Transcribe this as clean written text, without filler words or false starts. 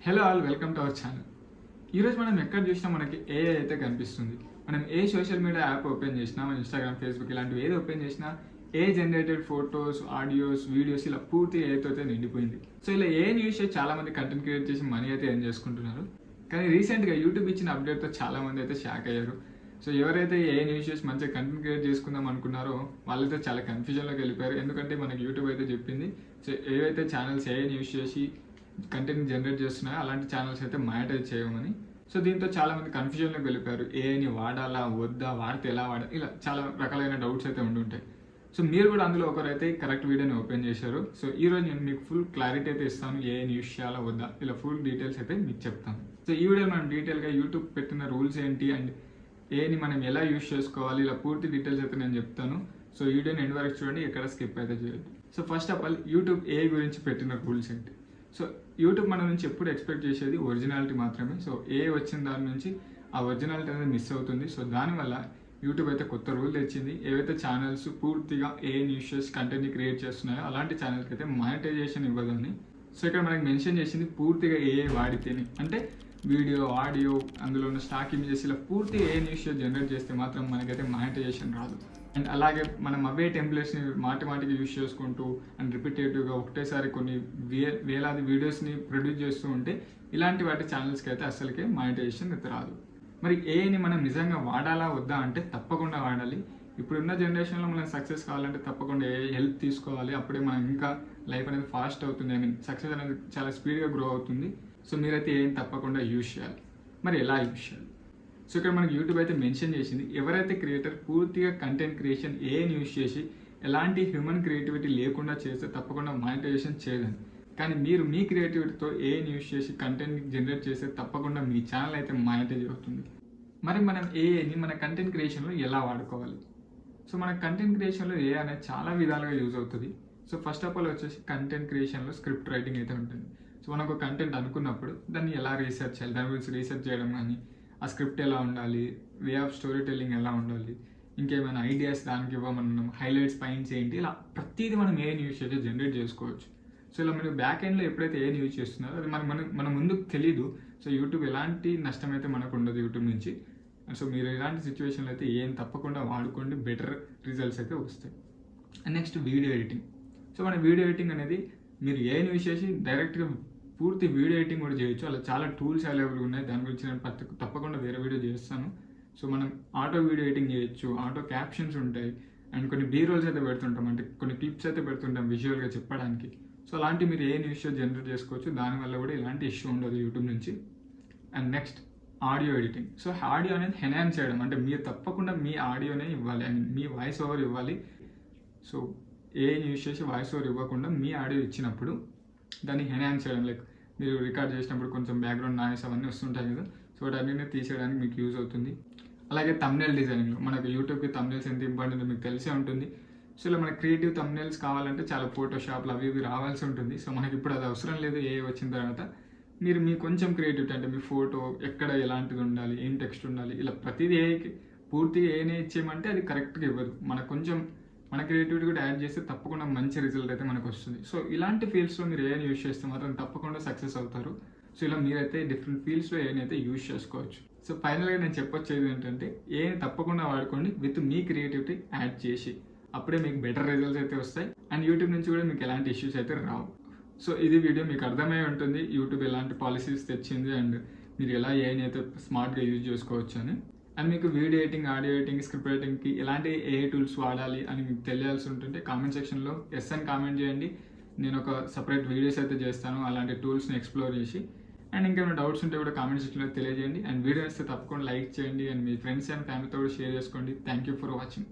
Hello all, welcome to our channel. ఈరోజు మనం ఎక్కడ చూసినా మనకి ఏఐ అయితే కనిపిస్తుంది. మనం ఏ సోషల్ మీడియా యాప్ ఓపెన్ చేసినా, మన ఇన్స్టాగ్రామ్, ఫేస్బుక్ ఇలాంటివి ఏది ఓపెన్ చేసినా ఏ జనరేటెడ్ ఫొటోస్, ఆడియోస్, వీడియోస్ ఇలా పూర్తి ఏఐతో అయితే నిండిపోయింది. సో ఇలా ఏఐని యూస్ చేసి చాలా మంది కంటెంట్ క్రియేట్ చేసి మనీ అయితే ఎర్న్ చేసుకుంటున్నారు. కానీ రీసెంట్గా యూట్యూబ్ ఇచ్చిన అప్డేట్తో చాలా మంది అయితే షాక్ అయ్యారు. సో ఎవరైతే ఏఐని యూస్ చేసి మంచిగా కంటెంట్ క్రియేట్ చేసుకుందాం అనుకున్నారో వాళ్ళైతే చాలా కన్ఫ్యూజన్లోకి వెళ్ళిపోయారు. ఎందుకంటే మనకి యూట్యూబ్ అయితే చెప్పింది, సో ఏవైతే ఛానల్స్ ఏఐని యూస్ చేసి కంటెంట్ జనరేట్ చేస్తున్నాయో అలాంటి ఛానల్స్ అయితే మానిటైజ్ చేయమని. సో దీంతో చాలా మంది కన్ఫ్యూజన్లోకి వెళ్ళిపోయారు. ఏఐని వాడాలా వద్దా, వాడితే ఎలా వాడాలి, ఇలా చాలా రకాలైన డౌట్స్ అయితే ఉండుంటాయి. సో మీరు కూడా అందులో ఒకరైతే కరెక్ట్ వీడియోని ఓపెన్ చేశారు. సో ఈరోజు నేను మీకు ఫుల్ క్లారిటీ అయితే ఇస్తాను, ఏఐని యూస్ చేయాలా వద్దా, ఇలా ఫుల్ డీటెయిల్స్ అయితే మీకు చెప్తాను. సో ఈ వీడియో మనం డీటెయిల్గా యూట్యూబ్ పెట్టిన రూల్స్ ఏంటి అండ్ ఏఐని మనం ఎలా యూస్ చేసుకోవాలి, ఇలా పూర్తి డీటెయిల్స్ అయితే నేను చెప్తాను. సో ఈ వీడియోని ఎండ్ వరకు చూడండి, ఎక్కడ స్కిప్ అయితే చేయొద్దు. So first of all YouTube AI గురించి పెట్టిన రూల్స్ ఏంటి. సో యూట్యూబ్ మన నుంచి ఎప్పుడు ఎక్స్పెక్ట్ చేసేది ఒరిజినాలిటీ మాత్రమే. సో ఏ వచ్చిన దాని నుంచి ఆ ఒరిజినాలిటీ అనేది మిస్ అవుతుంది. సో దానివల్ల యూట్యూబ్ అయితే కొత్త రూల్ తెచ్చింది. ఏవైతే ఛానల్స్ పూర్తిగా ఏఐని యూస్ చేసి కంటెంట్ని క్రియేట్ చేస్తున్నాయో అలాంటి ఛానల్కి అయితే మానిటైజేషన్ ఇవ్వదని. సో ఇక్కడ మనకి మెన్షన్ చేసింది పూర్తిగా ఏఐ వాడితేనే, అంటే వీడియో, ఆడియో, అందులో ఉన్న స్టాక్ ఇమేజెస్ ఇలా పూర్తి ఏఐని యూస్ చేసి జనరేట్ చేస్తే మాత్రం మనకైతే మానిటైజేషన్ రాదు. అండ్ అలాగే మనం అవే టెంప్లెట్స్ని మాటిమాటికి యూస్ చేసుకుంటూ అండ్ రిపీటేటివ్గా ఒకటేసారి కొన్ని వేలాది వీడియోస్ని ప్రొడ్యూస్ చేస్తూ ఉంటే ఇలాంటి వాటి ఛానల్స్కి అయితే అసలుకే మానిటైజేషన్ అయితే రాదు. మరి ఏఐని మనం నిజంగా వాడాలా వద్దా అంటే తప్పకుండా వాడాలి. ఇప్పుడున్న జనరేషన్లో మనం సక్సెస్ కావాలంటే తప్పకుండా ఏఐ హెల్ప్ తీసుకోవాలి. అప్పుడే మనం ఇంకా లైఫ్ అనేది ఫాస్ట్ అవుతుంది, సక్సెస్ అనేది చాలా స్పీడ్గా గ్రో అవుతుంది. సో మీరైతే ఏఐని తప్పకుండా యూస్ చేయాలి. మరి ఎలా యూస్ చేయాలి? సో ఇక్కడ మనకి యూట్యూబ్ అయితే మెన్షన్ చేసింది, ఎవరైతే క్రియేటర్ పూర్తిగా కంటెంట్ క్రియేషన్ ఏఐని యూస్ చేసి ఎలాంటి హ్యూమన్ క్రియేటివిటీ లేకుండా చేస్తే తప్పకుండా మానిటైజేషన్ చేయదని. కానీ మీరు మీ క్రియేటివిటీతో ఏఐని యూస్ చేసి కంటెంట్ జనరేట్ చేస్తే తప్పకుండా మీ ఛానల్ అయితే మానిటైజ్ అవుతుంది. మరి మనం ఏఐని మన కంటెంట్ క్రియేషన్లో ఎలా వాడుకోవాలి? సో మన కంటెంట్ క్రియేషన్లో ఏఐ అనేది చాలా విధాలుగా యూజ్ అవుతుంది. సో ఫస్ట్ ఆఫ్ ఆల్ వచ్చేసి కంటెంట్ క్రియేషన్లో స్క్రిప్ట్ రైటింగ్ అయితే ఉంటుంది. సో మనకు కంటెంట్ అనుకున్నప్పుడు దాన్ని ఎలా రీసెర్చ్ చేయాలి, దాని గురించి రీసెర్చ్ చేయడం కానీ, ఆ స్క్రిప్ట్ ఎలా ఉండాలి, వే ఆఫ్ స్టోరీ టెల్లింగ్ ఎలా ఉండాలి, ఇంకేమైనా ఐడియాస్ దానికి ఇవ్వమన్నాం, హైలైట్స్, పాయింట్స్ ఏంటి, ఇలా ప్రతిదీ మనం ఏఐని యూజ్ చేసి జనరేట్ చేసుకోవచ్చు. సో ఇలా మీరు బ్యాక్ ఎండ్లో ఎప్పుడైతే ఏఐని యూజ్ చేస్తున్నారో అది మన ముందుకు తెలీదు. సో యూట్యూబ్ ఎలాంటి నష్టం అయితే మనకు ఉండదు యూట్యూబ్ నుంచి. సో మీరు ఇలాంటి సిచ్యువేషన్లో అయితే ఏం తప్పకుండా వాడుకోండి, బెటర్ రిజల్ట్స్ అయితే వస్తాయి. And next video editing. So మన వీడియో ఎడిటింగ్ అనేది మీరు ఏఐని యూజ్ చేసి డైరెక్ట్గా పూర్తి వీడియో ఎడిటింగ్ కూడా చేయొచ్చు. అలా చాలా టూల్స్ అవైలబుల్ ఉన్నాయి. దాని గురించి నేను తప్పకుండా వేరే వీడియో చేస్తాను. సో మనం ఆటో వీడియో ఎడిటింగ్ చేయొచ్చు, ఆటో క్యాప్షన్స్ ఉంటాయి, అండ్ కొన్ని బీ రోల్స్ అయితే పెడుతుంటాం, అంటే కొన్ని క్లిప్స్ అయితే పెడుతుంటాం విజువల్గా చెప్పడానికి. సో అలాంటి మీరు ఏ ఇష్యూ జనరేట్ చేసుకోవచ్చు. దానివల్ల కూడా ఇలాంటి ఇష్యూ ఉండదు యూట్యూబ్ నుంచి. And next audio editing. So audio అనేది ఎన్హాన్స్ చేయడం, అంటే మీరు తప్పకుండా మీ ఆడియోనే ఇవ్వాలి అండ్ మీ వాయిస్ ఓవర్ ఇవ్వాలి. సో ఏఐని యూజ్ చేసి వాయిస్ ఓవర్ ఇవ్వకుండా మీ ఆడియో ఇచ్చినప్పుడు దాన్ని ఎన్హాన్స్ చేయడం, లైక్ మీరు రికార్డ్ చేసినప్పుడు కొంచెం బ్యాక్గ్రౌండ్ నాయిస్ అవన్నీ వస్తుంటాయి కదా, సో వాటన్నిటిని తీసేయడానికి మీకు యూజ్ అవుతుంది. అలాగే తమ్నెయిల్ డిజైనింగ్లో మనకు యూట్యూబ్కి తమ్నెయిల్స్ ఎంత ఇంపార్టెంట్ మీకు తెలిసే ఉంటుంది. సో ఇలా మనకి క్రియేటివ్ తమ్నెయిల్స్ కావాలంటే చాలా ఫోటోషాప్లు అవి ఇవి రావాల్సి ఉంటుంది. సో మనకి ఇప్పుడు అది అవసరం లేదు. ఏఐ వచ్చిన తర్వాత మీరు మీ కొంచెం క్రియేటివిటీ, అంటే మీ ఫోటో ఎక్కడ ఎలాంటిది ఉండాలి, ఏం టెక్స్ట్ ఉండాలి, ఇలా ప్రతిదీ ఏఐకి పూర్తిగా ఏఐనే ఇచ్చేయమంటే అది కరెక్ట్గా ఇవ్వదు. మనకు కొంచెం మన క్రియేటివిటీ కూడా యాడ్ చేస్తే తప్పకుండా మంచి రిజల్ట్ అయితే మనకు వస్తుంది. సో ఇలాంటి ఫీల్డ్స్లో మీరు ఏఐని యూజ్ చేస్తే మాత్రం తప్పకుండా సక్సెస్ అవుతారు. సో ఇలా మీరైతే డిఫరెంట్ ఫీల్డ్స్లో ఏఐని అయితే యూజ్ చేసుకోవచ్చు. సో ఫైనల్గా నేను చెప్పొచ్చేది ఏంటంటే ఏఐని తప్పకుండా వాడుకోండి విత్ మీ క్రియేటివిటీ యాడ్ చేసి, అప్పుడే మీకు బెటర్ రిజల్ట్స్ అయితే వస్తాయి. అండ్ యూట్యూబ్ నుంచి కూడా మీకు ఎలాంటి ఇష్యూస్ అయితే రావు. సో ఇది వీడియో మీకు అర్థమై ఉంటుంది, యూట్యూబ్ ఎలాంటి పాలసీస్ తెచ్చింది అండ్ మీరు ఎలా ఏఐని అయితే స్మార్ట్గా యూజ్ చేసుకోవచ్చు అని. అండ్ మీకు video editing, audio editing, script రైటింగ్కి ఎలాంటి ఏఐ టూల్స్ వాడాలి అని మీకు తెలియాల్సి ఉంటుంటే కామెంట్ సెక్షన్లో ఎస్ అని కామెంట్ చేయండి. నేను ఒక సపరేట్ వీడియోస్ అయితే చేస్తాను అలాంటి టూల్స్ని ఎక్స్ప్లోర్ చేసి. అండ్ ఇంకేమైనా డౌట్స్ ఉంటే కూడా కామెంట్ సెక్షన్లో తెలియజేయండి. అండ్ వీడియో ఇస్తే తప్పకుండా లైక్ చేయండి అండ్ మీ ఫ్రెండ్స్ అండ్ ఫ్యామిలీతో కూడా షేర్ చేసుకోండి. Thank you for watching.